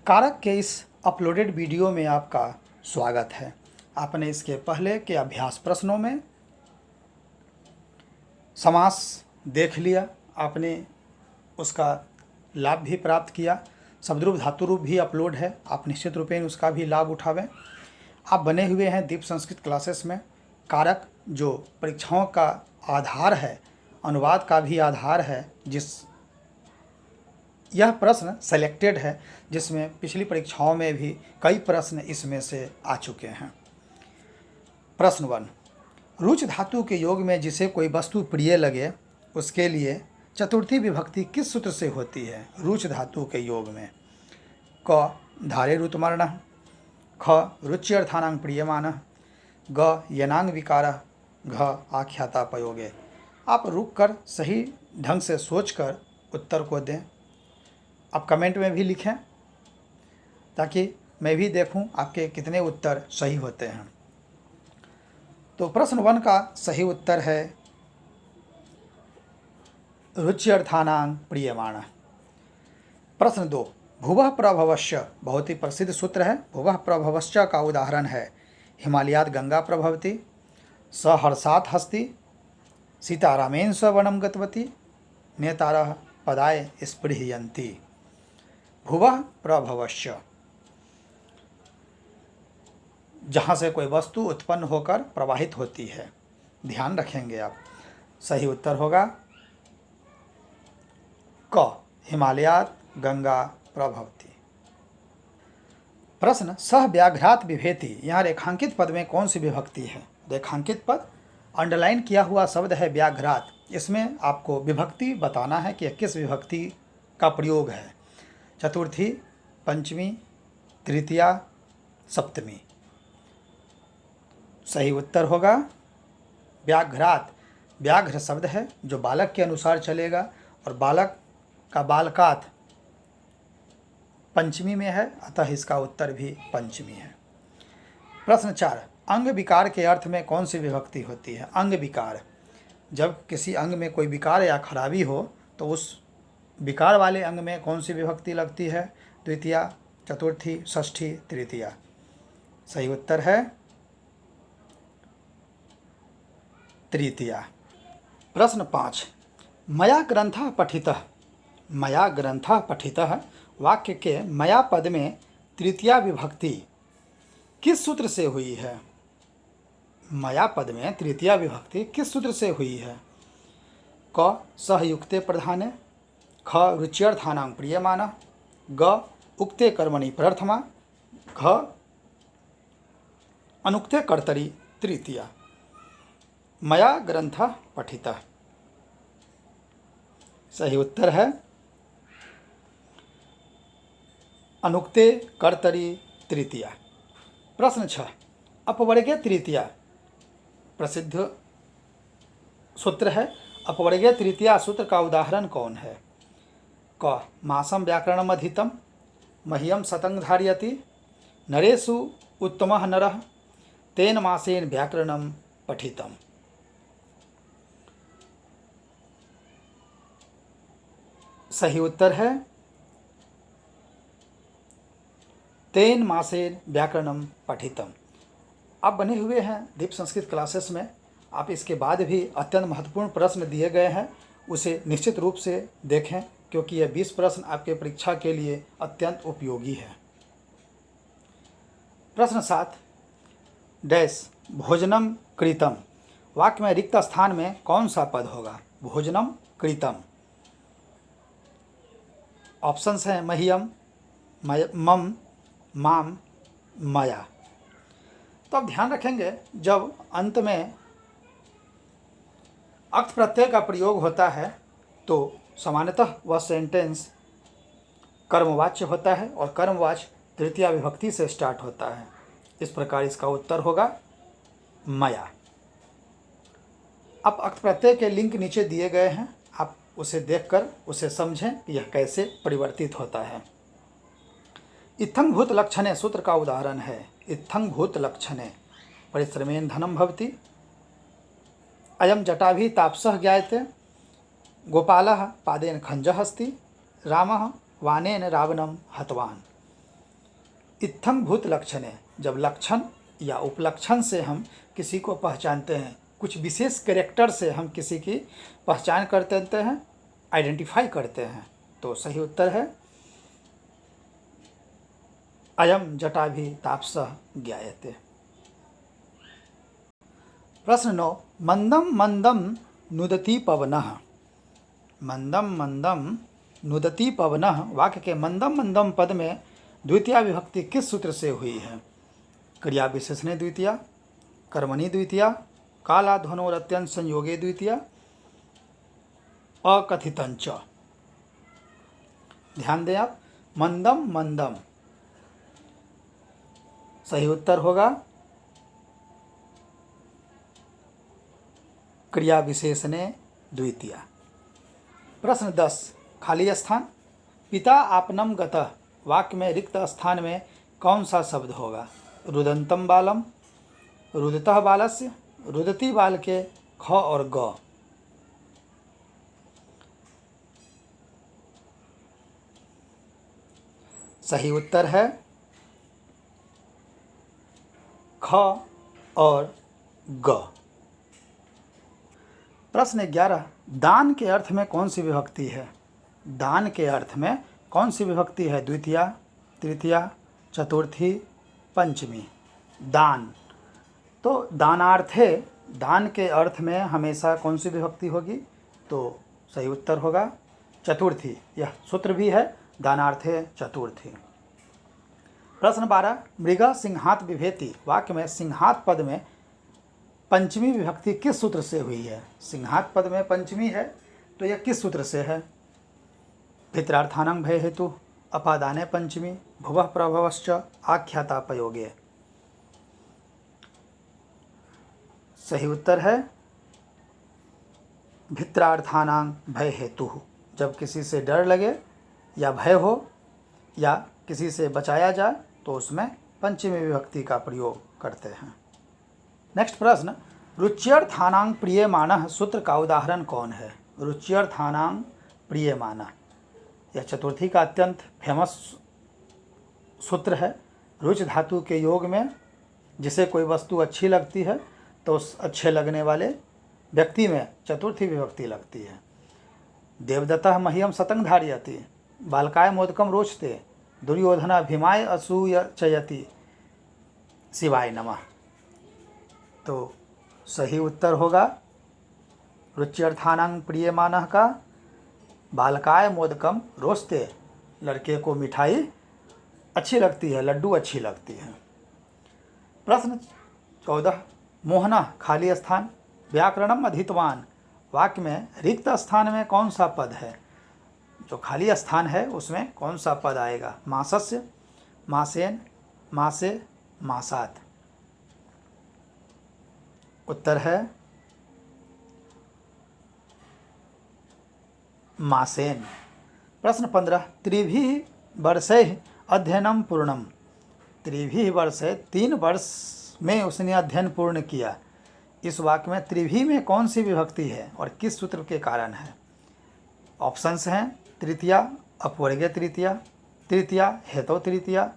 कारक के इस अपलोडेड वीडियो में आपका स्वागत है। आपने इसके पहले के अभ्यास प्रश्नों में समास देख लिया, आपने उसका लाभ भी प्राप्त किया। शब्दरूप धातुरूप भी अपलोड है, आप निश्चित रूपेण उसका भी लाभ उठावें। आप बने हुए हैं दीप संस्कृत क्लासेस में। कारक जो परीक्षाओं का आधार है, अनुवाद का भी आधार है, यह प्रश्न सेलेक्टेड है, जिसमें पिछली परीक्षाओं में भी कई प्रश्न इसमें से आ चुके हैं। प्रश्न 1, रुच धातु के योग में जिसे कोई वस्तु प्रिय लगे उसके लिए चतुर्थी विभक्ति किस सूत्र से होती है? रुच धातु के योग में क धारे रुतमर्ण, ख रुच्यर्थानां प्रियमानः, ग यनांग विकारः, घ आख्यातापयोगे। आप रुक कर सही ढंग से सोचकर उत्तर को दें। आप कमेंट में भी लिखें ताकि मैं भी देखूं आपके कितने उत्तर सही होते हैं। तो प्रश्न 1 का सही उत्तर है रुच्यर्थानां प्रियमाणः। प्रश्न 2, भुवः प्रभवश्च बहुत ही प्रसिद्ध सूत्र है। भुवः प्रभवश्च का उदाहरण है हिमालयात् गंगा प्रभवती, सहर्षात् हस्ति, सीता रामेण स वनं गतवती, नेतारः पदाय स्पृहयन्ति। भुवः प्रभवश्च, जहाँ से कोई वस्तु उत्पन्न होकर प्रवाहित होती है, ध्यान रखेंगे आप। सही उत्तर होगा क हिमालयात् गंगा प्रभवती। प्रश्न, सह व्याघ्रात् बिभेति, यहाँ रेखांकित पद में कौन सी विभक्ति है? रेखांकित पद अंडरलाइन किया हुआ शब्द है व्याघ्रात। इसमें आपको विभक्ति बताना है कि किस विभक्ति का प्रयोग है। चतुर्थी, पंचमी, तृतीया, सप्तमी। सही उत्तर होगा व्याघ्रात। व्याघ्र शब्द है जो बालक के अनुसार चलेगा और बालक का बालकात पंचमी में है, अतः इसका उत्तर भी पंचमी है। प्रश्न 4, अंग विकार के अर्थ में कौन सी विभक्ति होती है? अंग विकार, जब किसी अंग में कोई विकार या खराबी हो तो उस विकार वाले अंग में कौन सी विभक्ति लगती है? द्वितीया, चतुर्थी, षष्ठी, तृतीया। सही उत्तर है तृतीया। प्रश्न 5, मया ग्रंथः पठितः। मया ग्रंथः पठितः वाक्य के मया पद में तृतीया विभक्ति किस सूत्र से हुई है? मया पद में तृतीया विभक्ति किस सूत्र से हुई है? क सहयुक्ते प्रधाने, ख रुच्यर्थानां प्रियमानः, ग उक्ते कर्मणि प्रथमा, घ अनुक्ते कर्तरि तृतीया। मया ग्रंथः पठितः। सही उत्तर है अनुक्ते कर्तरि तृतीया। प्रश्न 6, अपवर्गे तृतीया प्रसिद्ध सूत्र है। अपवर्गे तृतीया सूत्र का उदाहरण कौन है? क मासम व्याकरणम अधीतम, मह्यम शतं धारयति, नरेषु उत्तमः नरः, तेन मासेन व्याकरणम पठितम। सही उत्तर है तेन मासेन व्याकरणम पठितम। आप बने हुए हैं दीप संस्कृत क्लासेस में। आप इसके बाद भी अत्यंत महत्वपूर्ण प्रश्न दिए गए हैं, उसे निश्चित रूप से देखें क्योंकि यह 20 प्रश्न आपके परीक्षा के लिए अत्यंत उपयोगी है। प्रश्न 7, डैश भोजनम कृतम वाक्य में रिक्त स्थान में कौन सा पद होगा? भोजनम कृतम। ऑप्शंस हैं मह्यम, मम, माम, मया। तो आप ध्यान रखेंगे जब अंत में अक्त प्रत्यय का प्रयोग होता है तो सामान्यतः वह सेंटेंस कर्मवाच्य होता है और कर्मवाच्य तृतीया विभक्ति से स्टार्ट होता है। इस प्रकार इसका उत्तर होगा मया। अब अक्त प्रत्यय के लिंक नीचे दिए गए हैं, आप उसे देखकर उसे समझें कि यह कैसे परिवर्तित होता है। इत्थं भूत लक्षणे सूत्र का उदाहरण है। इत्थं भूत लक्षणे परिश्रमेण धनम भवति, अयम जटाभि तापसः ज्ञायते, गोपालः पादेन खंजः अस्ति, रामः वानेन रावणं हतवान्। इत्थं भूत लक्षण है, जब लक्षण या उपलक्षण से हम किसी को पहचानते हैं, कुछ विशेष कैरेक्टर से हम किसी की पहचान कर देते हैं, आइडेंटिफाई करते हैं, तो सही उत्तर है अयम जटाभि तापसः ज्ञायते। प्रश्न 9, मंदम मंदम नुदति पवनः। मंदम मंदम नुदति पवनः वाक्य के मंदम मंदम पद में द्वितीया विभक्ति किस सूत्र से हुई है? क्रिया विशेषणे द्वितीया, कर्मणि द्वितीया, काला ध्वनोरत्यंत संयोगे द्वितीया, अकथितंच। ध्यान दें आप, मंदम मंदम सही उत्तर होगा क्रिया विशेषणे द्वितीया। प्रश्न 10, खाली स्थान। पिता आपनम गतः वाक्य में रिक्त स्थान में कौन सा शब्द होगा? रुदंतम बालम, रुदतः बालस्य, रुदती बाल के ख और ग। सही उत्तर है ख और ग। प्रश्न 11, दान के अर्थ में कौन सी विभक्ति है? दान के अर्थ में कौन सी विभक्ति है? द्वितीया, तृतीया, चतुर्थी, पंचमी। दान, तो दानार्थे, दान के अर्थ में हमेशा कौन सी विभक्ति होगी? तो सही उत्तर होगा चतुर्थी। यह सूत्र भी है, दानार्थे चतुर्थी। प्रश्न 12, मृगा सिंहात बिभेति वाक्य में सिंहात पद में पंचमी विभक्ति किस सूत्र से हुई है? सिंहात पद में पंचमी है, तो यह किस सूत्र से है? भित्रार्थानं भय हेतु, अपादाने पंचमी, भुवः प्रभवश्च आख्यातापयोगे। सही उत्तर है भित्रार्थानां भय हेतु। जब किसी से डर लगे या भय हो या किसी से बचाया जाए तो उसमें पंचमी विभक्ति का प्रयोग करते हैं। नेक्स्ट प्रश्न, रुच्यर्थानां प्रियमाणः सूत्र का उदाहरण कौन है? रुच्यर्थानां प्रियमाणः, यह चतुर्थी का अत्यंत फेमस सूत्र है। रुच धातु के योग में जिसे कोई वस्तु अच्छी लगती है तो उस अच्छे लगने वाले व्यक्ति में चतुर्थी विभक्ति लगती है। देवदत्तः मह्यम सतं धारयति, बालकाय मोदकम रोचते, दुर्योधनाभिमाय असूयचयति, शिवाय नमः। तो सही उत्तर होगा रुच्यर्थानां प्रियमानः का बालकाय मोदकम रोचते, लड़के को मिठाई अच्छी लगती है, लड्डू अच्छी लगती है। प्रश्न 14, मोहना खाली स्थान। व्याकरणम अधीतवान वाक्य में रिक्त स्थान में कौन सा पद है? जो खाली स्थान है उसमें कौन सा पद आएगा? मासस्य, मासेन, मासे, मासात। उत्तर है मासेन। प्रश्न 15, त्रिभिः वर्षैः अध्ययनम पूर्णम। त्रिभिः वर्षैः, 3 वर्ष में उसने अध्ययन पूर्ण किया। इस वाक्य में त्रिभिः में कौन सी विभक्ति है और किस सूत्र के कारण है? ऑप्शंस हैं तृतीया, अपवर्गीय तृतीया, तृतीया हेतु तृतीया,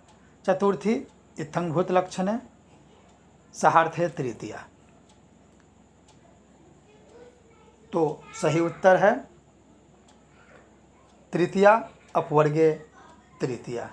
चतुर्थी इत्थं भूत लक्षणे, सहार्थे तृतीया। तो सही उत्तर है तृतीया, अपवर्गीय तृतीया।